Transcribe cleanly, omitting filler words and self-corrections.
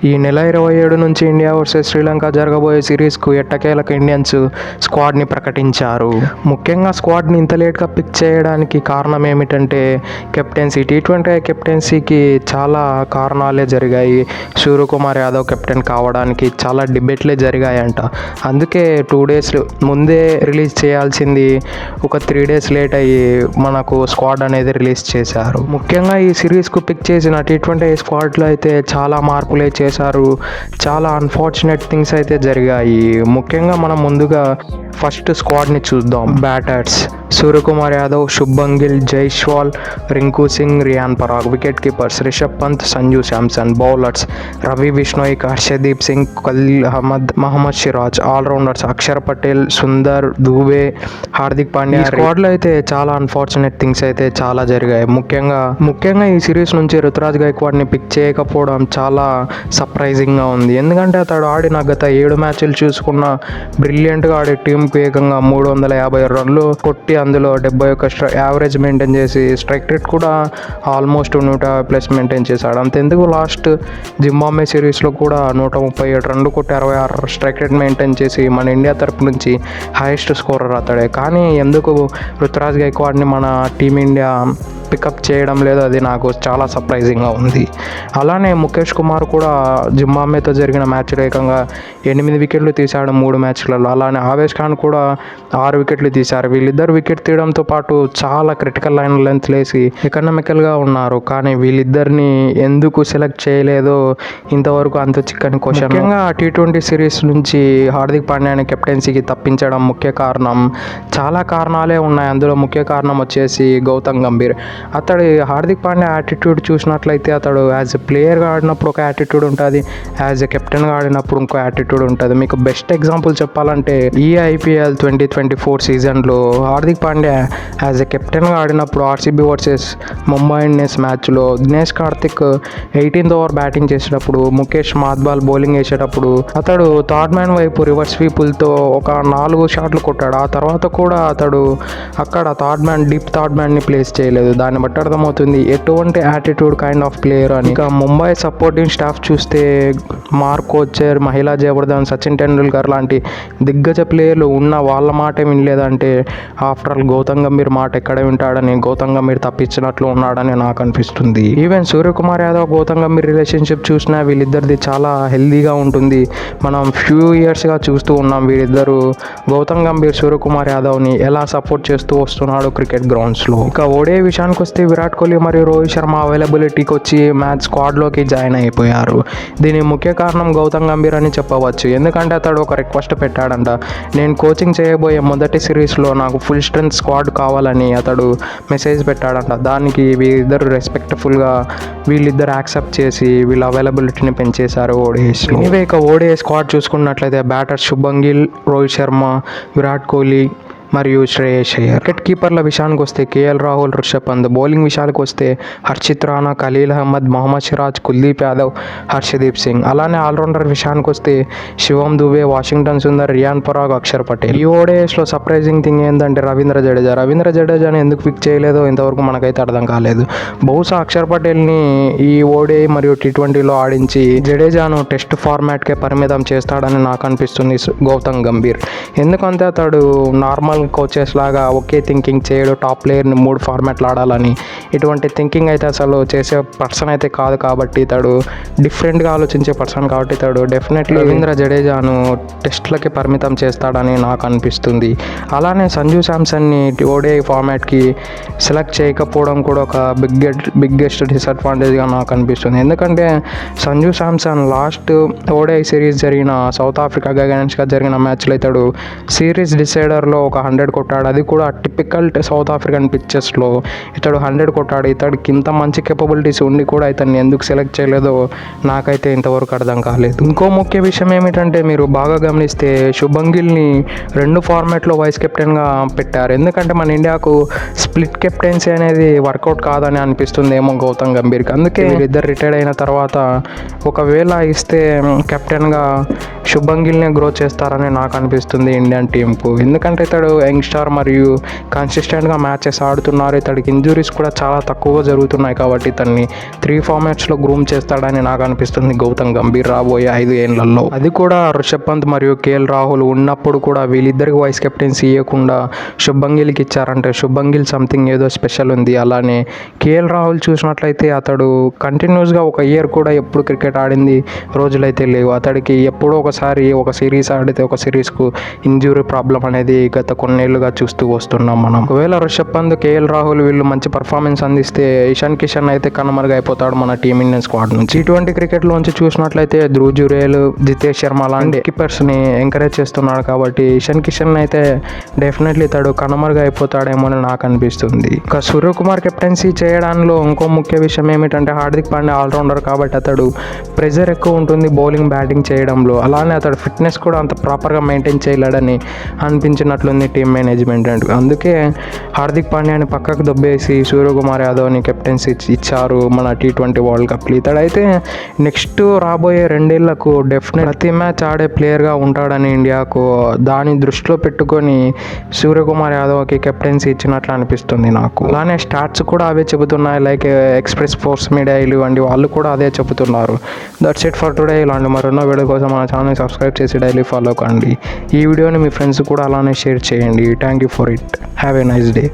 ఈ నెల 27 నుంచి ఇండియా వర్సెస్ శ్రీలంక జరగబోయే సిరీస్కు ఎట్టకేలకు ఇండియన్స్ స్క్వాడ్ని ప్రకటించారు. ముఖ్యంగా స్క్వాడ్ని ఇంత లేట్గా పిక్ చేయడానికి కారణం ఏమిటంటే కెప్టెన్సీ. టీ20 కెప్టెన్సీకి చాలా కారణాలే జరిగాయి. సూర్యకుమార్ యాదవ్ కెప్టెన్ కావడానికి చాలా డిబేట్లే జరిగాయంట. అందుకే 2 డేస్ ముందే రిలీజ్ చేయాల్సింది ఒక 3 డేస్ లేట్ అయ్యి మనకు స్క్వాడ్ అనేది రిలీజ్ చేశారు. ముఖ్యంగా ఈ సిరీస్కు పిక్ చేసిన టీ20 స్క్వాడ్లో అయితే చాలా మార్పులే చేశారు. చాలా అన్ఫార్చునేట్ థింగ్స్ అయితే జరిగాయి. ముఖ్యంగా మనం ముందుగా ఫస్ట్ స్క్వాడ్ని చూద్దాం. Batters Suryakumar Yadav, Shubman Gill, Jaiswal, Rinku Singh, Riyan Parag. Wicket keepers Rishabh Pant, Sanju Samson. Bowlers Ravi Bishnoi, Harshdeep Singh, Khaleel Ahmed, Mohammed Siraj. All rounders Axar Patel, Sundar, Dube, Hardik Pandya. స్క్వాడ్లో అయితే చాలా అన్ఫార్చునేట్ థింగ్స్ అయితే చాలా జరిగాయి. ముఖ్యంగా ఈ సిరీస్ నుంచి రుతురాజ్ గైక్వాడ్ని పిక్ చేయకపోవడం చాలా సర్ప్రైజింగ్గా ఉంది. ఎందుకంటే అతడు ఆడిన గత 7 మ్యాచ్లు చూసుకున్న బ్రిలియంట్గా ఆడే టీంకు ఏకంగా 350 రన్లు కొట్టి అందులో 71 యావరేజ్ మెయింటైన్ చేసి స్ట్రైక్ రేట్ కూడా ఆల్మోస్ట్ 150+ మెయింటైన్ చేశాడు. అంతెందుకు లాస్ట్ జింబాబ్వే సిరీస్లో కూడా 137 రన్లు కొట్టి 66 స్ట్రైక్ రేట్ మెయింటైన్ చేసి మన ఇండియా తరపు నుంచి హైయెస్ట్ స్కోరర్ అతడే. కానీ ఎందుకు రుతురాజ్ గైక్వాడ్ని మన టీమిండియా పికప్ చేయడం లేదు, అది నాకు చాలా సర్ప్రైజింగ్గా ఉంది. అలానే ముఖేష్ కుమార్ కూడా జింబాబ్వేతో జరిగిన మ్యాచ్లో ఏకంగా 8 వికెట్లు తీశాడు 3 మ్యాచ్లలో. అలానే ఆవేష్ ఖాన్ కూడా 6 వికెట్లు తీశారు. వీళ్ళిద్దరు వికెట్ తీయడంతో పాటు చాలా క్రిటికల్ లైన్ లెంత్ లేసి ఎకనామికల్గా ఉన్నారు. కానీ వీళ్ళిద్దరిని ఎందుకు సెలెక్ట్ చేయలేదో ఇంతవరకు అంత చిక్కని క్వశ్చన్. ముఖ్యంగా టీ20 సిరీస్ నుంచి హార్దిక్ పాండ్యాని కెప్టెన్సీకి తప్పించడం ముఖ్య కారణం. చాలా కారణాలే ఉన్నాయి. అందులో ముఖ్య కారణం వచ్చేసి గౌతమ్ గంభీర్. అతడు హార్దిక్ పాండ్యా యాటిట్యూడ్ చూసినట్లయితే అతడు యాజ్ ఎ ప్లేయర్గా ఆడినప్పుడు ఒక యాటిట్యూడ్ ఉంటుంది, యాజ్ ఎ కెప్టెన్గా ఆడినప్పుడు ఇంకో యాటిట్యూడ్ ఉంటుంది. మీకు బెస్ట్ ఎగ్జాంపుల్ చెప్పాలంటే ఈ IPL 2024 సీజన్లో హార్దిక్ పాండ్యా యాజ్ ఎ కెప్టెన్గా ఆడినప్పుడు ఆర్సీబీ వర్సెస్ ముంబై ఇండియన్స్ మ్యాచ్లో Dinesh Karthik 18th over batting చేసేటప్పుడు, ముఖేష్ మాద్బాల్ బౌలింగ్ వేసేటప్పుడు అతడు థర్డ్ మ్యాన్ వైపు రివర్స్ స్వీపులతో ఒక 4 షాట్లు కొట్టాడు. ఆ తర్వాత కూడా అతడు అక్కడ డీప్ థర్డ్ మ్యాన్ని ప్లేస్ చేయలేదు. దాన్ని బట్టి అర్థమవుతుంది ఎటువంటి యాటిట్యూడ్ కైండ్ ఆఫ్ ప్లేయర్ అని. ఇక ముంబై సపోర్టింగ్ స్టాఫ్ చూస్తే మార్క్ కోచర్, మహిళా జయవర్ధన్, సచిన్ టెండూల్కర్ లాంటి దిగ్గజ ప్లేయర్లు ఉన్న వాళ్ళ మాటే వినలేదంటే ఆఫ్టర్ ఆల్ గౌతమ్ గంభీర్ మాట ఎక్కడ వింటాడని గౌతమ్ గంభీర్ తప్పించినట్లు ఉన్నాడని నాకు అనిపిస్తుంది. ఈవెన్ సూర్యకుమార్ యాదవ్ గౌతమ్ గంభీర్ రిలేషన్షిప్ చూసినా వీళ్ళిద్దరిది చాలా హెల్దీగా ఉంటుంది. మనం ఫ్యూ ఇయర్స్గా చూస్తూ ఉన్నాం వీళ్ళిద్దరు గౌతమ్ గంభీర్ సూర్యకుమార్ యాదవ్ని ఎలా సపోర్ట్ చేస్తూ వస్తున్నాడు క్రికెట్ గ్రౌండ్స్లో. ఇక ఓడే విషయానికి వస్తే విరాట్ కోహ్లీ మరియు రోహిత్ శర్మ అవైలబిలిటీకి వచ్చి మ్యాచ్ స్క్వాడ్లోకి జాయిన్ అయిపోయారు. దీనికి ముఖ్య కారణం గౌతమ్ గంభీర్ అని చెప్పవచ్చు. ఎందుకంటే అతడు ఒక రిక్వెస్ట్ పెట్టాడంట. నేను కోచింగ్ చేయబోయే మొదటి సిరీస్లో నాకు ఫుల్ స్ట్రెంత్ స్క్వాడ్ కావాలని అతడు మెసేజ్ పెట్టాడంట. దానికి వీళ్ళిద్దరు రెస్పెక్ట్ఫుల్గా వీళ్ళిద్దరు యాక్సెప్ట్ చేసి వీళ్ళ అవైలబిలిటీని పెంచేశారు ఓడిఐస్లో. ఇక ఓడిఐ స్క్వాడ్ చూసుకున్నట్లయితే బ్యాటర్ శుభ్మన్ గిల్, రోహిత్ శర్మ, విరాట్ కోహ్లీ మరియు శ్రేయస్ అయ్యర్. వికెట్ కీపర్ల విషయానికి వస్తే కేఎల్ రాహుల్, రిషబ్ పంత్. బౌలింగ్ విషయానికి వస్తే హర్షిత్ రాణా, ఖలీల్ అహ్మద్, మహమ్మద్ సిరాజ్, కుల్దీప్ యాదవ్, హర్షదీప్ సింగ్. అలానే ఆల్రౌండర్ విషయానికి వస్తే శివం దూబే, వాషింగ్టన్ సుందర్, రియాన్ పరాగ్, అక్షర్ పటేల్. ఈ ఓడిఐస్లో సర్ప్రైజింగ్ థింగ్ ఏంటంటే రవీంద్ర జడేజాని ఎందుకు పిక్ చేయలేదో ఇంతవరకు మనకైతే అర్థం కాలేదు. బహుశా అక్షర్ పటేల్ని ఈ ఓడిఐ మరియు టీ20లో ఆడించి జడేజాను టెస్ట్ ఫార్మాట్కే పరిమితం చేస్తాడని నాకు అనిపిస్తుంది గౌతమ్ గంభీర్. ఎందుకంటే అతడు నార్మల్ కోచెస్ లాగా ఒకే థింకింగ్ చేయడు, టాప్ ప్లేయర్ని 3 ఫార్మాట్లు ఆడాలని. ఇటువంటి థింకింగ్ అయితే అసలు చేసే పర్సన్ అయితే కాదు. కాబట్టి ఇతడు డిఫరెంట్గా ఆలోచించే పర్సన్ కాబట్టి ఇతడు డెఫినెట్లీ రవీంద్ర జడేజాను టెస్ట్లకి పరిమితం చేస్తాడని నాకు అనిపిస్తుంది. అలానే సంజు శాంసన్ని ఓడిఐ ఫార్మాట్కి సెలెక్ట్ చేయకపోవడం కూడా ఒక బిగ్గెస్ట్ డిసడ్వాంటేజ్గా నాకు అనిపిస్తుంది. ఎందుకంటే Sanju Samson last ODI series జరిగిన సౌత్ ఆఫ్రికా అగైన్స్ట్గా జరిగిన మ్యాచ్లో ఇతడు సిరీస్ డిసైడర్లో ఒక 100 కొట్టాడు. అది కూడా టిపికల్ సౌత్ ఆఫ్రికన్ పిచ్చెస్లో ఇతడు 100 కొట్టాడు. ఇతడికి ఇంత మంచి కేపబిలిటీస్ ఉండి కూడా ఇతన్ని ఎందుకు సెలెక్ట్ చేయలేదో నాకైతే ఇంతవరకు అర్థం కాలేదు. ఇంకో ముఖ్య విషయం ఏమిటంటే మీరు బాగా గమనిస్తే శుభ్మన్ గిల్ని 2 ఫార్మాట్లో వైస్ కెప్టెన్గా పెట్టారు. ఎందుకంటే మన ఇండియాకు స్ప్లిట్ కెప్టెన్సీ అనేది వర్కౌట్ కాదని అనిపిస్తుంది ఏమో గౌతమ్ గంభీర్కి. అందుకే వీళ్ళిద్దరు రిటైర్డ్ అయిన తర్వాత ఒకవేళ ఇస్తే కెప్టెన్గా శుభ్మన్ గిల్ని గ్రో చేస్తారని నాకు అనిపిస్తుంది ఇండియన్ టీంకు. ఎందుకంటే ఇతడు యంగ్స్టార్ మరియు కన్సిస్టెంట్గా మ్యాచెస్ ఆడుతున్నారు. ఇతడికి ఇంజురీస్ కూడా చాలా తక్కువగా జరుగుతున్నాయి కాబట్టి ఇతన్ని 3 ఫార్మాట్స్లో గ్రూమ్ చేస్తాడని నాకు అనిపిస్తుంది గౌతమ్ గంభీర్ రాబోయే 5 ఏళ్లలో. అది కూడా రిషబ్ పంత్ మరియు కేఎల్ రాహుల్ ఉన్నప్పుడు కూడా వీళ్ళిద్దరికి వైస్ కెప్టెన్సీ ఇవ్వకుండా శుభ్మన్ గిల్కి ఇచ్చారంటే శుభ్మన్ గిల్ సంథింగ్ ఏదో స్పెషల్ ఉంది. అలానే కేఎల్ రాహుల్ చూసినట్లయితే అతడు కంటిన్యూస్గా ఒక ఇయర్ కూడా ఎప్పుడు క్రికెట్ ఆడింది రోజులైతే లేవు. అతడికి ఎప్పుడో ఒకసారి ఒక సిరీస్ ఆడితే ఒక సిరీస్కు ఇంజురీ ప్రాబ్లం అనేది గత కొన్నేళ్లుగా చూస్తూ వస్తున్నాం మనం. ఒకవేళ రిషబ్ పంత్ కేఎల్ రాహుల్ వీళ్ళు మంచి పర్ఫార్మెన్స్ అందిస్తే ఇషాన్ కిషన్ అయితే కనుమరుగైపోతాడు మన టీమిండియన్ స్క్వాడ్ నుంచి. T20 క్రికెట్లోంచి చూసినట్లయితే ధ్రువ్ జురేల్, జితేష్ శర్మ లాంటి కీపర్స్ని ఎంకరేజ్ చేస్తున్నాడు కాబట్టి ఇషాన్ కిషన్ అయితే డెఫినెట్లీ ఇతడు కనుమరుగైపోతాడేమో అని నాకు అనిపిస్తుంది. ఇక సూర్యకుమార్ కెప్టెన్సీ చేయడంలో ఇంకో ముఖ్య విషయం ఏమిటంటే హార్దిక్ పాండ్యా ఆల్రౌండర్ కాబట్టి అతడు ప్రెజర్ ఎక్కువ ఉంటుంది బౌలింగ్ బ్యాటింగ్ చేయడంలో. అలానే అతడు ఫిట్నెస్ కూడా అంత ప్రాపర్గా మెయింటైన్ చేయలేడని అనిపించినట్లుంది టీమ్ మేనేజ్మెంట్. అందుకే హార్దిక్ పాండ్యాని పక్కకు దొబ్బేసి సూర్యకుమార్ యాదవ్ని కెప్టెన్సీ ఇచ్చారు మన T20 వరల్డ్ కప్లో. ఇతడైతే నెక్స్ట్ రాబోయే 2 ఏళ్లకు డెఫినెట్ ప్రతి మ్యాచ్ ఆడే ప్లేయర్గా ఉంటాడని ఇండియాకు దాన్ని దృష్టిలో పెట్టుకొని సూర్యకుమార్ యాదవ్కి కెప్టెన్సీ ఇచ్చినట్లు అనిపిస్తుంది నాకు. అలానే స్టాట్స్ కూడా అవే చెబుతున్నాయి. లైక్ ఎక్స్ప్రెస్ స్పోర్ట్స్ మీడియా ఇలాంటి వాళ్ళు కూడా అదే చెబుతున్నారు. That's it for today. ఇలాంటి మరెన్నో వీడియో కోసం మన ఛానల్ని సబ్స్క్రైబ్ చేసి డైలీ ఫాలో కండి. ఈ వీడియోని మీ ఫ్రెండ్స్ కూడా అలానే షేర్ చేయండి. Thank you for it. Have a nice day.